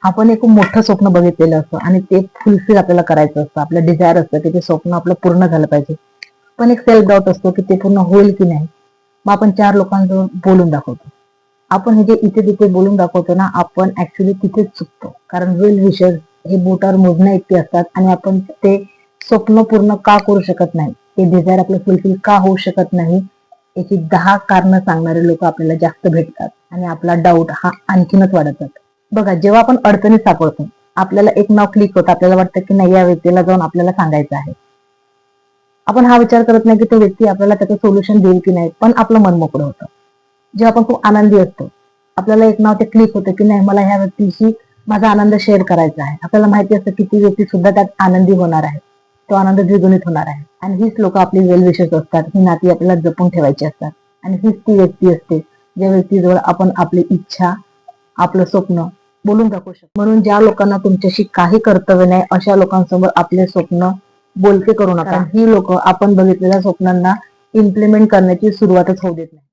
आपण एक मोठं स्वप्न बघितलेलं असतं आणि ते फुलफिल आपल्याला करायचं असतं, आपलं डिझायर असतं की ते स्वप्न आपलं पूर्ण झालं पाहिजे. पण एक सेल्फ डाऊट असतो की ते पूर्ण होईल की नाही. मग आपण 4 लोकांजवळ बोलून दाखवतो. आपण हे जे इथे तिथे बोलून दाखवतो ना, आपण ऍक्च्युली तिथेच चुकतो. कारण वेल विशर्स हे बोटावर मोजण्या इतके असतात आणि आपण ते स्वप्न पूर्ण का करू शकत नाही, ते डिझायर आपलं फुलफिल का होऊ शकत नाही, याची 10 कारणं सांगणारे लोक आपल्याला जास्त भेटतात आणि आपला डाऊट हा आणखीनच वाढत जातो. बघा, जेव्हा आपण अडचणीत सापडतो, आपल्याला एक नाव क्लिक होतं, आपल्याला वाटतं की नाही, या व्यक्तीला जाऊन आपल्याला सांगायचं आहे. आपण हा विचार करत नाही की तो व्यक्ती आपल्याला त्याचं सोल्युशन देईल की नाही, पण आपलं मन मोकळं होतं. जेव्हा आपण खूप आनंदी असतो, आपल्याला एक नाव ते क्लिक होतं की नाही, मला ह्या व्यक्तीशी माझा आनंद शेअर करायचा आहे. आपल्याला माहिती असतं की ती व्यक्ती सुद्धा त्यात आनंदी होणार आहे, तो आनंद द्विगुणित होणार आहे. आणि हीच लोक आपली वेल विशर्स असतात, ही नाती आपल्याला जपून ठेवायची असतात. आणि हीच ती व्यक्ती असते ज्या व्यक्तीजवळ आपण आपली इच्छा, आपलं स्वप्न बोलून दाखवू शकतो. म्हणून ज्या लोकांना तुमच्याशी काही कर्तव्य नाही, अशा लोकांसमोर आपले स्वप्न बोलके करू नका. ही लोक आपण बघितलेल्या स्वप्नांना इम्प्लिमेंट करण्याची सुरुवातच होऊ देत नाही.